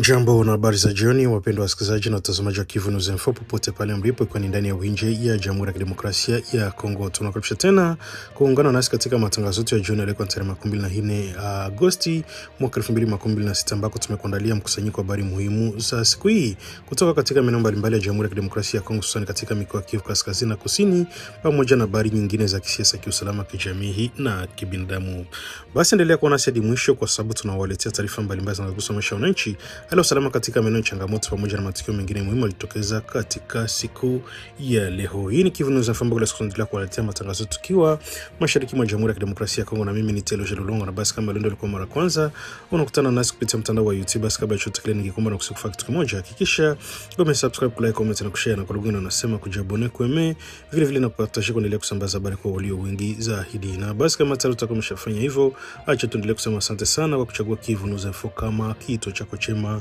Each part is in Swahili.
Jambo na habari za jioni, wapendwa wasikilizaji na watazamaji wa Kivu News Info popote pale mlipo, ikiwa ni ndani ya nje ya Jamhuri ya Kidemokrasia ya Kongo. Tunakaribisha tena kuungana nasi katika matangazo yetu ya jioni leo tarehe 24 Agosti mwaka 2026, ambako tumekuandalia mkusanyiko wa habari muhimu za siku hii kutoka katika maeneo mbalimbali ya Jamhuri ya Kidemokrasia ya Kongo, hususan katika mikoa ya Kivu Kaskazini na Kusini, pamoja na habari nyingine za kisiasa, kiusalama, kijamii na kibinadamu. Basi endelea kuwa nasi hadi mwisho, kwa sababu tunawaletea taarifa mbalimbali zinazohusu maisha ya wananchi, hali ya usalama katika maeneo changamoto, pamoja na matukio mengine muhimu yalitokeza katika siku ya leo. Hii ni Kivu News Info, ambayo tunaendelea kuwaletea matangazo tukiwa mashariki mwa Jamhuri ya Kidemokrasia ya Kongo, na mimi ni Telo Jelolongo. Na basi kama leo ndio mara kwanza unakutana nasi kupitia mtandao wa YouTube, basi kabla ya chochote kile ningeomba na kusifu kitu kimoja: hakikisha umesubscribe, like, comment na kushare, na kwa lugha unasema kujabone kweme, vile vile na kupatasha kuendelea kusambaza habari kwa walio wengi zaidi. Na basi kama tayari utakomeshafanya hivyo, acha tuendelee kusema asante sana kwa kuchagua Kivu News Info kama kituo chako chema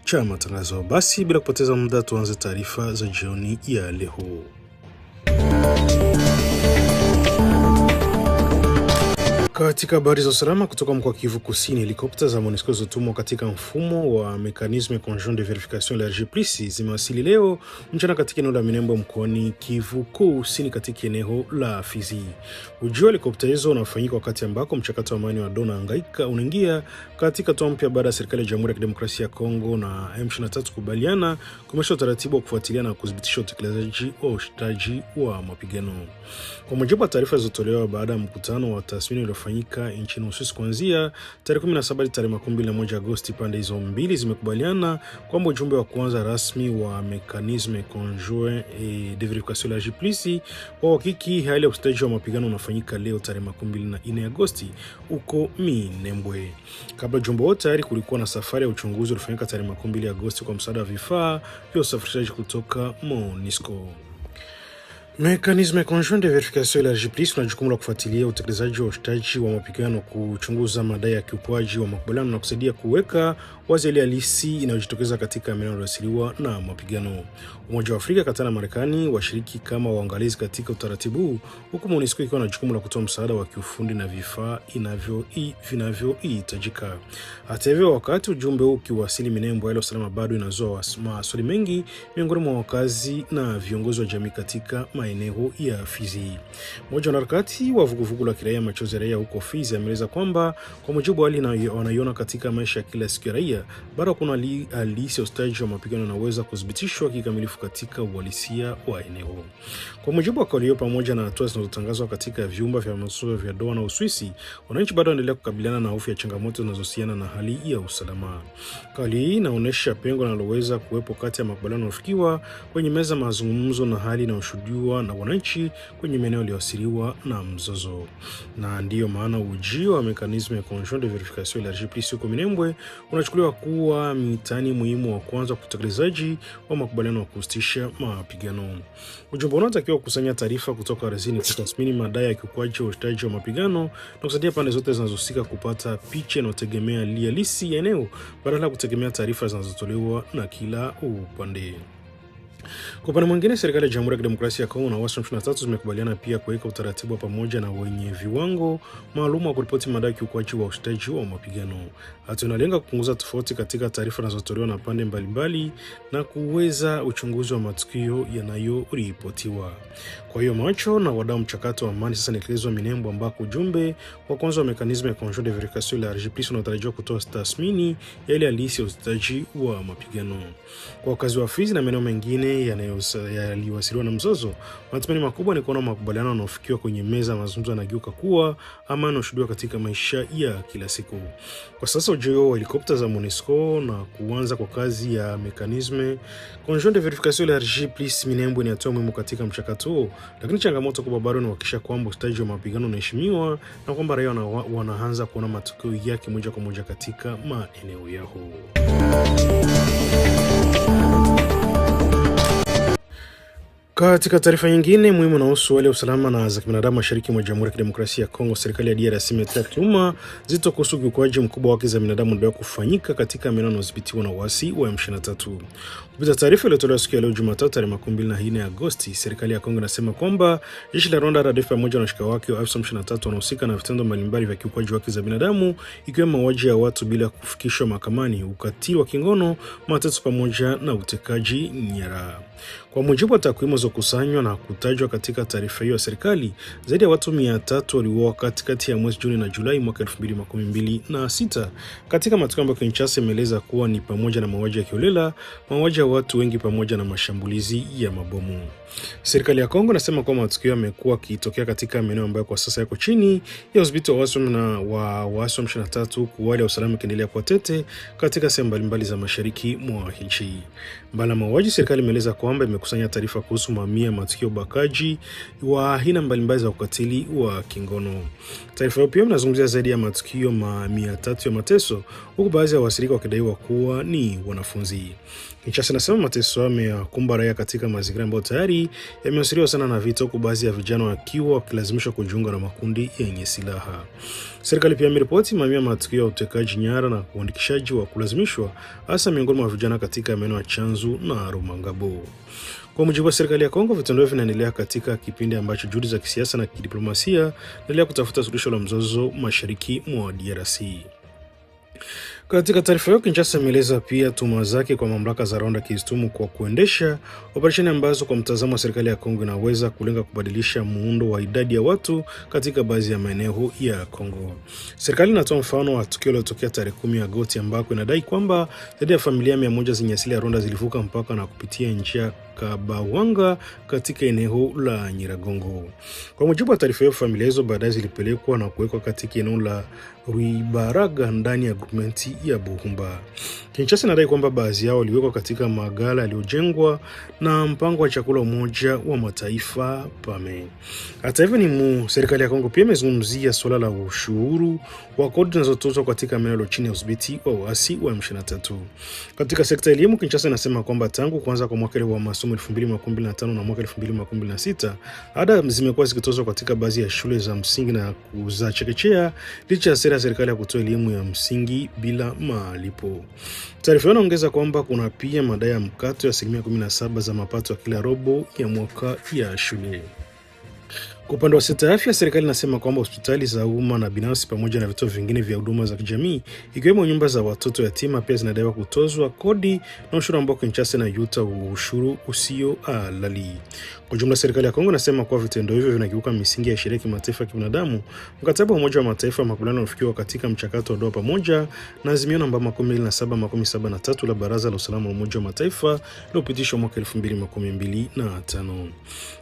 cha matangazo. Basi bila kupoteza muda, tuanze taarifa za jioni ya leo. Katika habari za usalama kutoka mkoa wa Kivu Kusini, helikopta za MONUSCO zotumwa katika mfumo wa Mécanisme Conjoint de Verification LRG+ zimewasili leo mchana katika eneo la Minembwe mkoani Kivu Kusini, katika eneo la Fizi. Ujio wa helikopta hizo unafanyika wakati ambako mchakato wa amani wa Dona Hangaika unaingia katika hatua mpya baada ya serikali ya Jamhuri ya Kidemokrasia ya Kongo na M23 kubaliana kumesha utaratibu wa kufuatilia na kudhibitisha utekelezaji wa ushitaji wa mapigano. Kwa mujibu wa taarifa zilizotolewa baada ya mkutano wa tathmini uliofanyika nchini Uswisi kuanzia tarehe 17 hadi tarehe 21 Agosti, pande hizo mbili zimekubaliana kwamba ujumbe wa kwanza rasmi wa Mécanisme Conjoint de Verification LRG+ kwa uhakiki hali ya ushitaji wa mapigano unafanyika leo tarehe 24 Agosti huko Minembwe. Kabla ujumbe wote, tayari kulikuwa na safari ya uchunguzi ulifanyika tarehe 12 Agosti kwa msaada wa vifaa vya usafirishaji kutoka MONUSCO. Mécanisme Conjoint de Verification LRG+ una jukumu la kufuatilia utekelezaji wa ushitaji wa mapigano, kuchunguza madai ya kiukwaji wa makubaliano na kusaidia kuweka wazi ile halisi inayojitokeza katika maeneo yaliyosiliwa na mapigano. Umoja wa Afrika, Katana, Marekani washiriki kama waangalizi katika utaratibu huu, huku MONUSCO ikiwa na jukumu la kutoa msaada wa kiufundi na vifaa vinavyohitajika. Hata hivyo, wakati ujumbe huu ukiwasili Minembwe, hali ya usalama bado inazua maswali mengi miongoni mwa wakazi na viongozi wa jamii katika maeneo ya Fizi. Mmoja wa wanaharakati wa vuguvugu la kiraia Machozi ya Raia huko Fizi ameeleza kwamba kwa mujibu wa hali wanaiona katika maisha ya kila siku ya raia, bado kuna halisi ya ustaji wa mapigano unaweza kuthibitishwa kikamilifu katika uhalisia wa eneo. Kwa mujibu wa kauli hiyo, pamoja na hatua zinazotangazwa katika vyumba vya mazungumzo vya Doha na Uswisi, wananchi bado wanaendelea kukabiliana na hofu ya changamoto zinazohusiana na hali ya usalama. Kauli hii inaonyesha pengo linaloweza kuwepo kati ya makubaliano yaliyofikiwa kwenye meza mazungumzo na hali inayoshuhudiwa na wananchi kwenye maeneo yaliyoathiriwa na mzozo. Na ndiyo maana ujio wa Mécanisme Conjoint de Verification LRG+ huko Minembwe unachukuliwa kuwa mitani muhimu wa kwanza kwa utekelezaji wa makubaliano ya kusitisha mapigano. Ujumbe unatakiwa kukusanya taarifa kutoka ardhini, kutathmini madai ya kiukwaji wa ushitaji wa mapigano na kusaidia pande zote zinazohusika kupata picha inayotegemea hali halisi ya eneo badala ya kutegemea taarifa zinazotolewa na kila upande. Kwa upande mwingine, serikali ya Jamhuri ya Kidemokrasia ya Kongo na waasi wa M23 zimekubaliana pia kuweka utaratibu pamoja na wenye viwango maalum wa kuripoti madai ya kiukwaji wa ushitaji wa mapigano. Hatua inalenga kupunguza tofauti katika taarifa zinazotolewa na pande mbalimbali na kuweza uchunguzi wa matukio yanayoripotiwa. Kwa hiyo macho na wadau mchakato wa amani sasa nikelezwa Minembwe, ambako ujumbe wa kwanza wa Mécanisme Conjoint de Verification LRG+ unatarajiwa kutoa tathmini ya ile halisi ya ushitaji wa mapigano. Kwa wakazi wa Fizi na maeneo mengine yaliyoathiriwa na mzozo, matumaini makubwa ni kuona makubaliano yanayofikiwa kwenye meza mazungumzo yanageuka kuwa amani inayoshuhudiwa katika maisha ya kila siku. Kwa sasa ujio wa helikopta za MONUSCO na kuanza kwa kazi ya Mécanisme Conjoint de Verification LRG+ Minembwe ni hatua muhimu katika mchakato huo, lakini changamoto kubwa bado ni kuhakikisha kwamba ustaji wa mapigano unaheshimiwa na kwamba raia wanaanza kuona matokeo yake moja kwa moja katika maeneo yao. Katika taarifa nyingine muhimu inahusu hali ya usalama na za kibinadamu mashariki mwa Jamhuri ya Kidemokrasia ya Kongo, serikali ya DRC imetoa tuhuma zito kuhusu ukiukwaji mkubwa wa haki za binadamu ndio kufanyika katika maeneo yanayodhibitiwa na waasi wa M23. Kupitia taarifa iliyotolewa siku ya leo Jumatatu tarehe 24 Agosti, serikali ya Kongo inasema kwamba jeshi la Rwanda RDF pamoja na washirika wake wa M23 wanahusika na vitendo mbalimbali vya kiukwaji wa haki za binadamu, ikiwemo mauaji ya watu bila kufikishwa mahakamani, ukatili wa kingono, mateso pamoja na utekaji nyara. Kwa mujibu wa takwimu zilizokusanywa na kutajwa katika taarifa hiyo ya serikali, zaidi ya watu 300 waliuawa katikati ya mwezi Juni na Julai mwaka 2026 katika matukio ambayo Kinshasa imeeleza kuwa ni pamoja na mauaji ya kiholela, mauaji ya watu wengi pamoja na mashambulizi ya mabomu. Serikali ya Kongo inasema kwamba matukio yamekuwa yakitokea katika maeneo ambayo kwa sasa yako chini ya udhibiti wa waasi wa M23, huku hali ya usalama ikiendelea kuwa tete katika sehemu mbalimbali za mashariki mwa nchi. Mbali na mauaji, serikali imeeleza kwamba imekusanya taarifa kuhusu mamia ya matukio ubakaji wa aina mbalimbali za ukatili wa kingono. Taarifa hiyo pia inazungumzia zaidi ya matukio 300 ya mateso, huku baadhi ya waathirika wakidaiwa kuwa ni wanafunzi. Kinshasa inasema mateso yamekumba raia katika mazingira ambayo tayari yameathiriwa sana na vita, huku baadhi ya vijana wakiwa wakilazimishwa kujiunga na makundi yenye silaha. Serikali pia imeripoti mamia ya matukio ya utekaji nyara na uandikishaji wa kulazimishwa, hasa miongoni mwa vijana katika maeneo ya Chanzu na Rumangabo. Kwa mujibu wa serikali ya Kongo, vitendo hivyo vinaendelea katika kipindi ambacho juhudi za kisiasa na kidiplomasia zinaendelea kutafuta suluhisho la mzozo mashariki mwa DRC. Katika taarifa hiyo, Kinshasa imeeleza pia tuhuma zake kwa mamlaka za Rwanda kiistumu kwa kuendesha operesheni ambazo kwa mtazamo wa serikali ya Kongo inaweza kulenga kubadilisha muundo wa idadi ya watu katika baadhi ya maeneo ya Kongo. Serikali inatoa mfano wa tukio lililotokea tarehe 10 Agosti ambako inadai kwamba zaidi ya familia 100 zenye asili ya Rwanda zilivuka mpaka na kupitia njia Kabawanga katika eneo la Nyiragongo. Kwa mujibu wa taarifa hiyo, familia hizo baadaye zilipelekwa na kuwekwa katika eneo la Ruibaraga ndani ya guvernmenti ya Buhumba. Kinshasa inadai kwamba baadhi yao waliwekwa katika magala yaliyojengwa na mpango wa chakula Umoja wa Mataifa PAME. Hata hivyo, serikali ya Kongo pia imezungumzia suala la ushuru wa kodi zinazotozwa katika maeneo chini ya udhibiti wa waasi wa M23. Katika sekta ya elimu, Kinshasa inasema kwamba tangu kuanza kwa mwaka wa masomo 2025 na mwaka 2026, ada zimekuwa zikitozwa katika baadhi ya shule za msingi na za chekechea licha ya sera ya serikali ya kutoa elimu ya msingi bila malipo. Taarifa hiyo inaongeza kwamba kuna pia madai ya mkato ya 17% za mapato ya kila robo ya mwaka ya shule. Kwa upande wa sekta ya afya, serikali inasema kwamba hospitali za umma na binafsi pamoja na vituo vingine vya huduma za kijamii ikiwemo nyumba za watoto yatima pia zinadaiwa kutozwa kodi na ushuru ambao Kinshasa na yuta ushuru usio halali. Kwa jumla, serikali ya Kongo inasema kwa vitendo hivyo vinakiuka misingi ya sheria ya kimataifa ya kibinadamu, mkataba wa Umoja wa Mataifa, makubaliano yaliyofikiwa katika mchakato wa Doha pamoja na azimio namba 2773 la Baraza la Usalama wa Umoja wa Mataifa lililopitishwa mwaka 2025.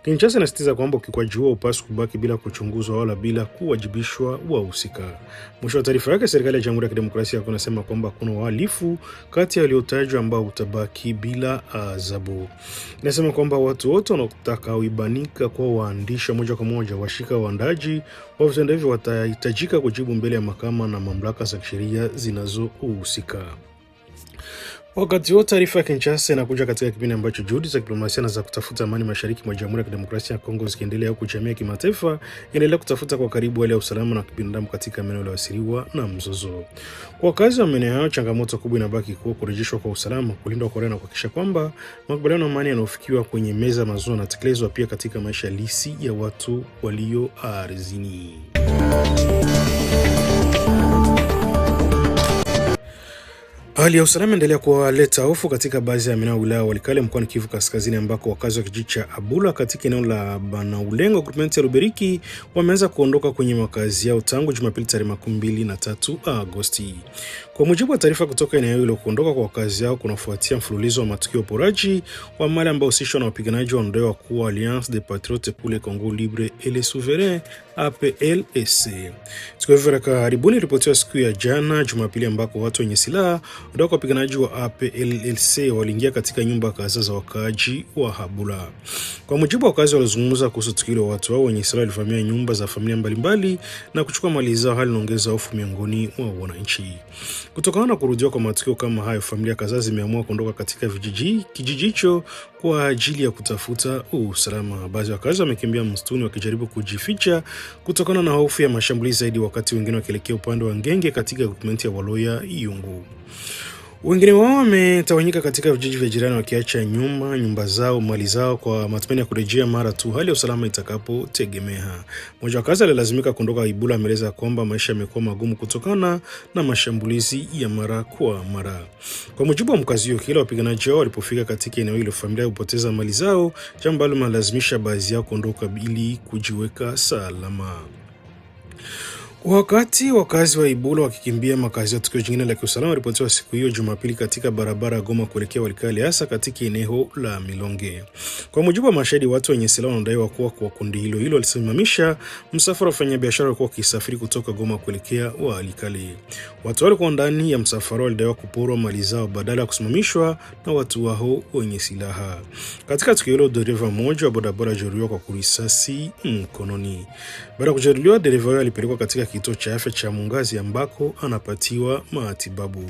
Kinshasa inasisitiza kwamba ukiukwaji huo upaswi kubaki bila kuchunguzwa wala bila kuwajibishwa wahusika. Mwisho wa taarifa yake, serikali ya Jamhuri ya Kidemokrasia ya Kongo inasema kwamba kuna uhalifu kati ya waliotajwa ambao utabaki bila adhabu. Inasema kwamba watu wote watakaoibanika kwa waandishi moja kwa moja, washika waandaji wa vitendo hivyo watahitajika kujibu mbele ya mahakama na mamlaka za kisheria zinazohusika. Wakati huo, taarifa ya Kinshasa inakuja katika kipindi ambacho juhudi za diplomasia na za kutafuta amani mashariki mwa Jamhuri ya Kidemokrasia ya Kongo zikiendelea, huku jamii ya kimataifa inaendelea kutafuta kwa karibu hali ya usalama na kibinadamu katika maeneo yaliyoathiriwa na mzozo. Kwa wakazi wa maeneo hayo, changamoto kubwa inabaki kuwa kurejeshwa kwa usalama, kulindwa kwa raia na kuhakikisha kwamba makubaliano ya amani yanayofikiwa kwenye meza mazuri yanatekelezwa pia katika maisha halisi ya watu walio ardhini. Hali ya usalama endelea kuwaleta hofu katika baadhi ya maeneo ya wilaya Walikale mkoani Kivu Kaskazini, ambako wakazi wa kijiji cha Abula katika eneo la Banaulengo groupement ya Luberiki wameanza kuondoka kwenye makazi yao tangu Jumapili tarehe 23 Agosti. Kwa mujibu wa taarifa kutoka eneo hilo, kuondoka kwa wakazi yao kunafuatia mfululizo wa matukio poraji wa mali ambao husishwa na wapiganaji wanaodaiwa kuwa Alliance des Patriotes pour le Congo Libre et le Souverain APLSC. Tukio hivyo karibuni ripoti siku ya jana Jumapili, ambako watu wenye silaha ndio wapiganaji wa APLSC waliingia katika nyumba kadhaa za wakaaji wa Habula. Kwa mujibu wa wakazi walizungumza kuhusu tukio, watu hao wenye silaha walivamia nyumba za familia mbalimbali na kuchukua mali zao, hali inaongeza hofu miongoni mwa wananchi. Kutokana na kurudiwa kwa matukio kama hayo, familia kadhaa zimeamua kuondoka katika kijiji hicho kwa ajili ya kutafuta usalama. Baadhi ya wakazi wamekimbia msituni wakijaribu kujificha kutokana na hofu ya mashambulizi zaidi, wakati wengine wakielekea upande wa Ngenge katika groupement ya Waloya Iyungu. Wengine wao wametawanyika katika vijiji vya jirani wakiacha nyumba zao, mali zao kwa matumaini ya kurejea mara tu hali ya usalama itakapotegemea. Mmoja wa kazi alilazimika kuondoka Ibula ameeleza kwamba maisha yamekuwa magumu kutokana na mashambulizi ya mara kwa mara. Kwa mujibu wa mkazi huyo, kila wapiganaji hao walipofika katika eneo hilo, familia hupoteza mali zao, jambo ambalo linalazimisha baadhi yao kuondoka ili kujiweka salama. Wakati wakazi wa Ibula wakikimbia makazi ya, tukio jingine la kiusalama ripotiwa siku hiyo Jumapili katika barabara ya Goma kuelekea Walikale, hasa katika eneo la Milonge. Kwa mujibu wa mashahidi, watu wenye silaha wanadaiwa kuwa kwa kundi hilo walisimamisha msafara wa wafanyabiashara walikuwa wakisafiri kutoka Goma kuelekea Walikale. Watu walikuwa ndani ya msafara walidaiwa kuporwa mali zao badala ya kusimamishwa na watu wao wenye silaha. Katika tukio hilo, dereva mmoja wa bodaboda alijeruhiwa kwa kurisasi mkononi. Baada ya kujeruhiwa, dereva huyo alipelekwa katika kituo cha afya cha Mungazi ambako anapatiwa matibabu.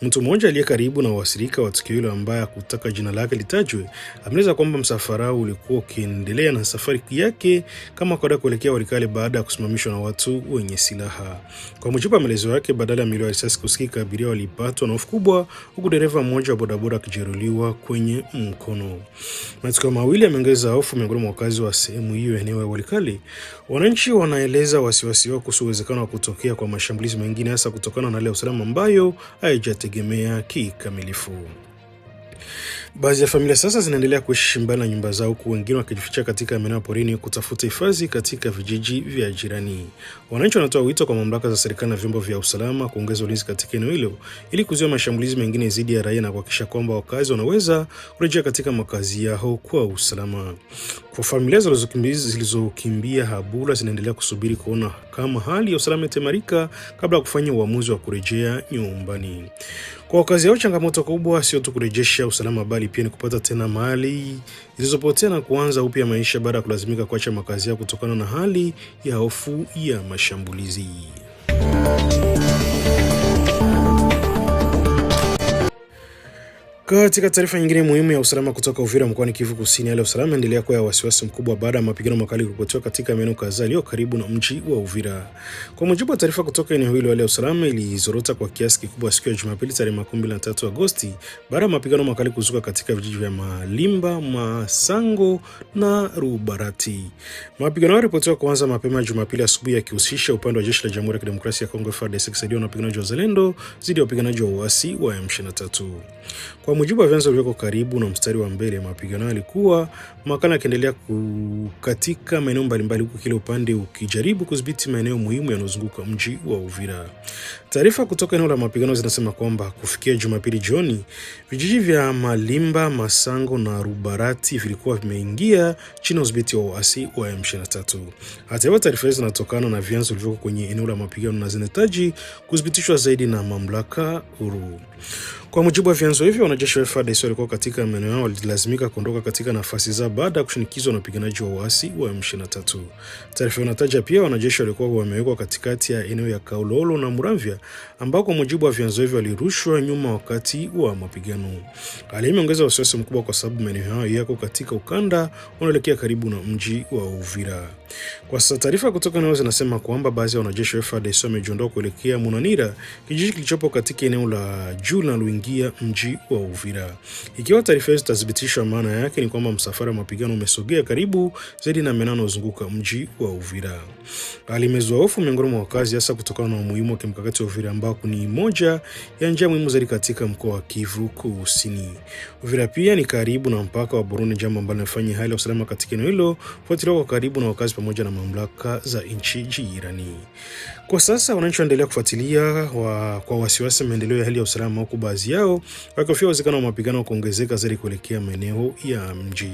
Mtu mmoja aliye karibu na wasirika wa tukio hilo ambaye hakutaka jina lake litajwe, ameeleza kwamba msafara ulikuwa ukiendelea na safari yake kama kawaida kuelekea Walikale baada ya kusimamishwa na watu wenye silaha. Kwa mujibu wa maelezo yake, badala ya milio ya risasi kusikika, abiria walipatwa na hofu kubwa, huku dereva mmoja wa bodaboda akijeruhiwa kwenye mkono. Matukio mawili yameongeza hofu miongoni mwa wakazi wa sehemu hiyo eneo ya Walikale. Wananchi wanaeleza wasiwasi wao kuhusu uwezekano wa kutokea kwa mashambulizi mengine, hasa kutokana na hali ya usalama ambayo haijategemea kikamilifu. Baadhi ya familia sasa zinaendelea kuishi mbali na nyumba zao, huku wengine wakijificha katika maeneo ya porini kutafuta hifadhi katika vijiji vya jirani. Wananchi wanatoa wito kwa mamlaka za serikali na vyombo vya usalama kuongeza ulinzi katika eneo hilo ili kuzuia mashambulizi mengine dhidi ya raia na kuhakikisha kwamba wakazi wanaweza kurejea katika makazi yao kwa usalama. Kwa familia zilizokimbia Habula zinaendelea kusubiri kuona kama hali ya usalama itaimarika kabla ya kufanya uamuzi wa kurejea nyumbani. Kwa wakazi hao, changamoto kubwa sio tu kurejesha usalama bali pia ni kupata tena mali zilizopotea na kuanza upya maisha baada ya kulazimika kuacha makazi yao kutokana na hali ya hofu ya mashambulizi. Katika taarifa nyingine muhimu ya usalama kutoka Uvira mkoani Kivu Kusini, hali ya usalama inaendelea kuwa ya wasiwasi mkubwa baada ya mapigano makali kuripotiwa katika maeneo kadhaa yaliyo karibu na mji wa Uvira. Kwa mujibu wa taarifa kutoka eneo hilo, hali ya usalama ilizorota kwa kiasi kikubwa siku ya Jumapili tarehe 23 Agosti baada ya mapigano makali kuzuka katika vijiji vya Malimba, Masango na Rubarati. Mapigano yaliripotiwa kuanza mapema Jumapili asubuhi yakihusisha upande wa jeshi la Jamhuri ya Kidemokrasia ya Kongo FARDC kusaidiwa na wapiganaji wa Zalendo dhidi ya wapiganaji wa uasi wa M23. Kwa mujibu wa vyanzo vilivyoko karibu na mstari wa mbele, mapigano yalikuwa makali yakiendelea katika maeneo mbalimbali, huku kila upande ukijaribu kudhibiti maeneo muhimu yanayozunguka mji wa Uvira. Taarifa kutoka eneo la mapigano zinasema kwamba kufikia Jumapili jioni, vijiji vya Malimba, Masango na Rubarati vilikuwa vimeingia chini ya udhibiti wa uasi wa M23. Hata hivyo, taarifa hizo zinatokana na vyanzo vilivyoko kwenye eneo la mapigano na zinahitaji kudhibitishwa zaidi na mamlaka huru. Kwa mujibu wa vyanzo hivyo, wanajeshi wa FARDC walikuwa katika maeneo yao walilazimika kuondoka katika nafasi zao baada ya kushinikizwa na wapiganaji wa uasi wa M23. Taarifa inataja pia wanajeshi walikuwa wamewekwa katikati ya eneo ya Kaololo na Muramvya ambao kwa mujibu wa vyanzo hivyo walirushwa nyuma wakati wa mapigano. Hali hii imeongeza wasiwasi mkubwa kwa sababu maeneo hayo yako katika ukanda unaelekea karibu na mji wa Uvira. Kwa sasa taarifa kutoka eneo zinasema kwamba baadhi ya wanajeshi wa FARDC wamejiondoa kuelekea Munanira, kijiji kilichopo katika eneo la juu linaloingia mji wa Uvira. Ikiwa taarifa hizo zitathibitishwa, maana yake ni kwamba msafara wa mapigano umesogea karibu zaidi na maeneo yanayozunguka mji wa Uvira. Hali imezua hofu miongoni mwa wakazi, hasa kutokana na umuhimu wa kimkakati wa Uvira ambao ni moja ya njia muhimu zaidi katika mkoa wa Kivu Kusini. Uvira pia ni karibu na mpaka wa Burundi, jambo ambalo linafanya hali ya usalama katika eneo hilo kufuatiliwa kwa karibu na wakazi pamoja na mamlaka za nchi jirani. Kwa sasa wananchi wanaendelea kufuatilia kwa wasiwasi maendeleo ya hali ya usalama, huku baadhi yao wakihofia uwezekano wa mapigano kuongezeka zaidi kuelekea maeneo ya mji.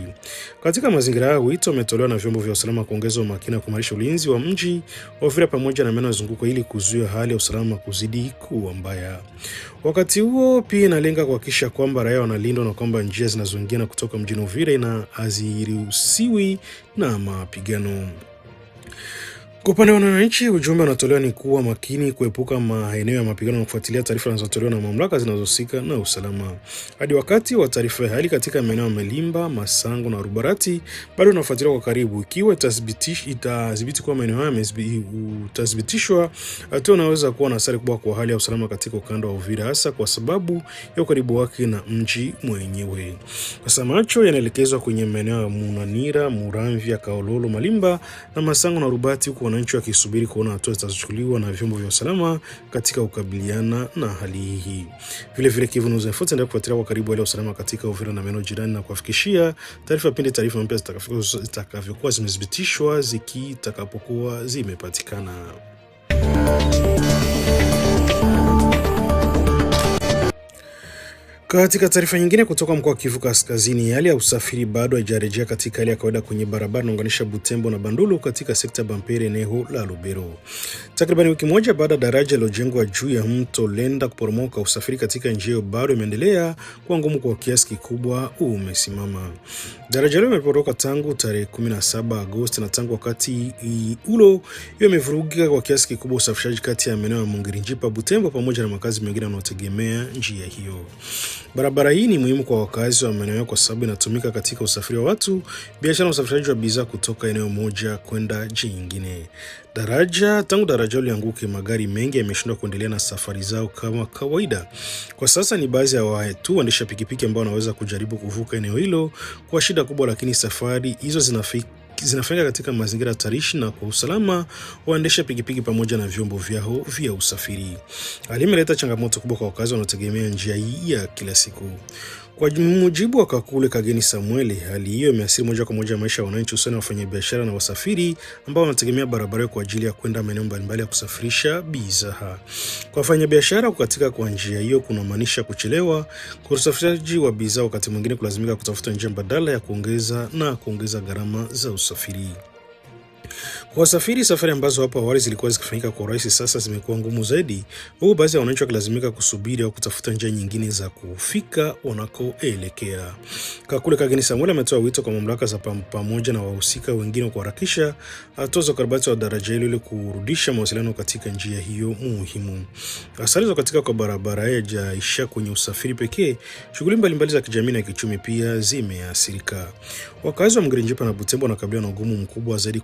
Katika mazingira hayo, wito umetolewa na vyombo vya usalama kuongeza umakini na kuimarisha ulinzi wa mji wa Uvira pamoja na maeneo yanayozunguka ili kuzuia hali ya usalama kuzidi kuwa mbaya. Wakati huo pia inalenga kuhakikisha kwamba raia wanalindwa na kwamba njia zinazoingia na kutoka mjini Uvira haziruhusiwi na mapigano. Kwa upande wa wananchi, ujumbe unatolewa ni kuwa makini kuepuka maeneo ya mapigano na kufuatilia taarifa zinazotolewa na mamlaka zinazohusika na usalama. Hadi wakati wa taarifa ya hali katika maeneo ya Melimba, Masango na Rubarati bado unafuatiliwa kwa karibu. Ikiwa itadhibiti kuwa maeneo haya utathibitishwa, hatua inaweza kuwa na athari kubwa kwa hali ya usalama katika ukanda wa Uvira, hasa kwa sababu ya ukaribu wake na mji mwenyewe. Sasa macho yanaelekezwa kwenye maeneo ya Munanira, Muramvya, Kaololo, Malimba na Masango na Rubarati, huko wananchi wakisubiri kuona hatua zitazochukuliwa na vyombo vya usalama katika kukabiliana na hali hii. Vile vile Kivu News Info ndio kufuatilia kwa karibu hali ya usalama katika Uvira na maeneo jirani na kuwafikishia taarifa pindi taarifa mpya zitakavyokuwa zimethibitishwa zitakapokuwa zimepatikana. Katika taarifa nyingine kutoka mkoa wa Kivu Kaskazini, hali ya usafiri bado haijarejea katika hali ya kawaida kwenye barabara inaunganisha Butembo na Bandulu katika sekta Bampere eneo la Lubero. Takriban wiki moja baada ya daraja lilojengwa juu ya mto Lenda kuporomoka, usafiri katika njia hiyo bado imeendelea kuwa ngumu kwa kiasi kikubwa umesimama. Daraja hilo limeporomoka tangu tarehe 17 Agosti na tangu wakati huo hiyo imevurugika kwa kiasi kikubwa usafirishaji kati ya maeneo ya Mungirinjipa, Butembo pamoja na makazi mengine yanayotegemea njia hiyo. Barabara hii ni muhimu kwa wakazi wa maeneo kwa sababu inatumika katika usafiri wa watu, biashara na usafirishaji wa bidhaa kutoka eneo moja kwenda jingine. Tangu daraja lianguke, magari mengi yameshindwa kuendelea na safari zao kama kawaida. Kwa sasa ni baadhi ya watu waendesha pikipiki ambao wanaweza kujaribu kuvuka eneo hilo kwa shida kubwa, lakini safari hizo zinafanyika katika mazingira hatarishi na kwa usalama waendesha pikipiki pamoja na vyombo vyao vya usafiri. Hali imeleta changamoto kubwa kwa wakazi wanaotegemea njia hii ya kila siku. Kwa mujibu wa Kakule Kageni Samuel, hali hiyo imeathiri moja kwa moja maisha ya wananchi, hususan wafanyabiashara na wasafiri ambao wanategemea barabara kwa ajili ya kwenda maeneo mbalimbali ya kusafirisha bidhaa. Kwa wafanyabiashara, kukatika kwa njia hiyo kunamaanisha kuchelewa kwa usafirishaji wa bidhaa, wakati mwingine kulazimika kutafuta njia mbadala ya kuongeza gharama za usafiri. Kwa wasafiri, safari ambazo hapo awali zilikuwa zikifanyika kwa urahisi sasa zimekuwa ngumu zaidi, huku baadhi ya wananchi wakilazimika kusubiri au kutafuta njia nyingine za kufika wanakoelekea. Kakule Kageni Samuel ametoa wito kwa mamlaka za pamoja na wahusika wengine kuharakisha hatua za ukarabati wa daraja hilo ili kurudisha mawasiliano katika njia hiyo muhimu. Athari za katika kwa barabara haijaisha kwenye usafiri pekee, shughuli mbalimbali za kijamii na kiuchumi pia zimeathirika. Wakazi wa Mungirinjipa na Butembo wanakabiliwa na ugumu mkubwa zaidi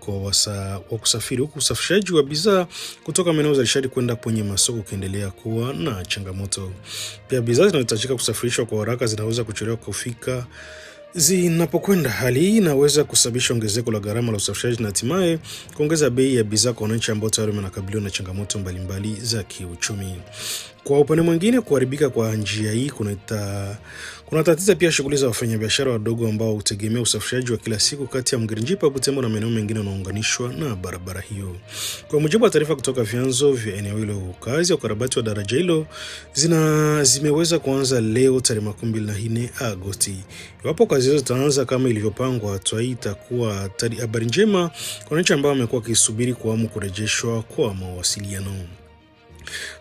wa kusafiri, huku usafirishaji wa bidhaa kutoka maeneo uzalishaji kwenda kwenye masoko ukiendelea kuwa na changamoto. Pia bidhaa zinazohitajika kusafirishwa kwa haraka zinaweza kuchelewa kufika zinapokwenda. Hali hii inaweza kusababisha ongezeko la gharama la usafirishaji na hatimaye kuongeza bei ya bidhaa kwa wananchi ambao tayari wanakabiliwa na changamoto mbalimbali za kiuchumi. Kwa upande mwingine, kuharibika kwa njia hii kunatatiza pia shughuli za wafanyabiashara wadogo ambao hutegemea usafirishaji wa kila siku kati ya Mungirinjipa, Butembo na maeneo mengine yanayounganishwa na barabara hiyo. Kwa mujibu wa taarifa kutoka vyanzo vya eneo hilo, kazi ya ukarabati wa daraja hilo zimeweza kuanza leo tarehe 24 Agosti. Iwapo kazi hizo zitaanza kama ilivyopangwa, hatua hii itakuwa habari njema kwa wananchi ambao wamekuwa wakisubiri kwa hamu kurejeshwa kwa mawasiliano.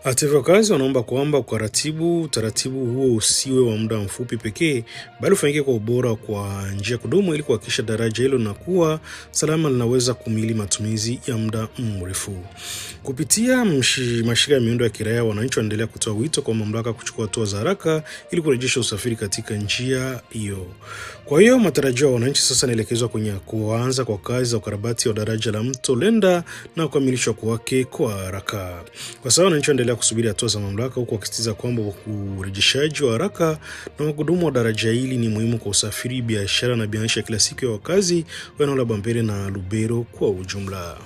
Hata hivyo, wakazi wanaomba kwamba utaratibu huo usiwe wa muda mfupi pekee, bali ufanyike kwa ubora kwa njia kudumu ili kuhakikisha daraja hilo na kuwa salama linaweza kumili matumizi ya muda mrefu. Kupitia mashirika ya miundo ya kiraia, wananchi wanaendelea kutoa wito kwa mamlaka kuchukua hatua za haraka ili kurejesha usafiri katika njia hiyo. Kwa hiyo matarajio ya wananchi sasa yanaelekezwa kwenye kuanza kwa kazi za ukarabati wa daraja la mto Lenda na kukamilishwa kwake kwa haraka. Kwa sababu wananchi wanaendelea kusubiri hatua za mamlaka, huku wakisitiza kwamba urejeshaji wa haraka na wahudumu wa daraja hili ni muhimu kwa usafiri, biashara na maisha ya kila siku ya wakazi wa eneo la Bampere na Lubero kwa ujumla.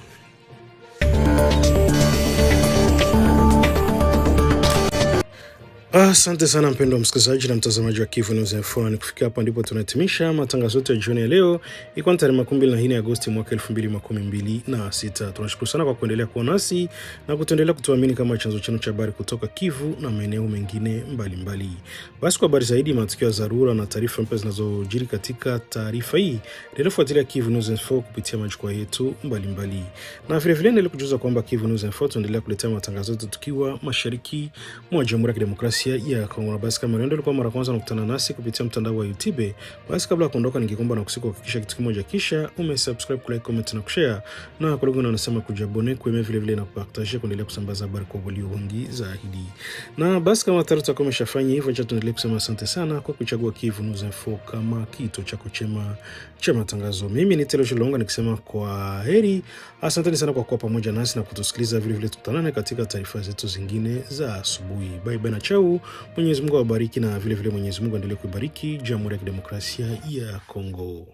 Asante sana mpendwa msikilizaji na mtazamaji wa Kivu News Info. Ni kufikia hapa ndipo tunahitimisha matangazo yetu ya jioni ya leo. Ilikuwa tarehe 24 Agosti mwaka 2026. Tunashukuru sana kwa kuendelea kuwa nasi na kuendelea kutuamini kama chanzo chenu cha habari kutoka Kivu na maeneo mengine mbalimbali. Basi kwa habari zaidi, matukio ya dharura na taarifa mpya zinazojiri katika taarifa hii, endelea kufuatilia Kivu News Info kupitia majukwaa yetu mbalimbali. Na vile vile endelea kujuza kwamba Kivu News Info tunaendelea kuletea matangazo yetu tukiwa mashariki mwa Jamhuri ya Kidemokrasia Kidemokrasia ya Kongo. Na basi kama ndio ilikuwa mara kwanza unakutana nasi kupitia mtandao wa YouTube, basi kabla ya kuondoka ningeomba na kusiko kuhakikisha kitu kimoja, kisha umesubscribe, kulike, comment na kushare, na kwa lugha unasema kujabone, kueme vile vile na kupartager kuendelea kusambaza habari kwa walio wengi zaidi. Na basi kama tutakuwa tumeshafanya hivyo, acha tuendelee kusema asante sana kwa kuchagua Kivu News Info kama kito chako cha matangazo. Mimi ni Telo Shilonga nikisema kwa heri. Asante sana kwa kuwa pamoja nasi na kutusikiliza. Vile vile tukutanane katika taarifa zetu zingine za asubuhi. Bye bye na chao. Mwenyezi Mungu awabariki, na vile vile Mwenyezi Mungu aendelee kubariki Jamhuri ya Kidemokrasia ya Kongo.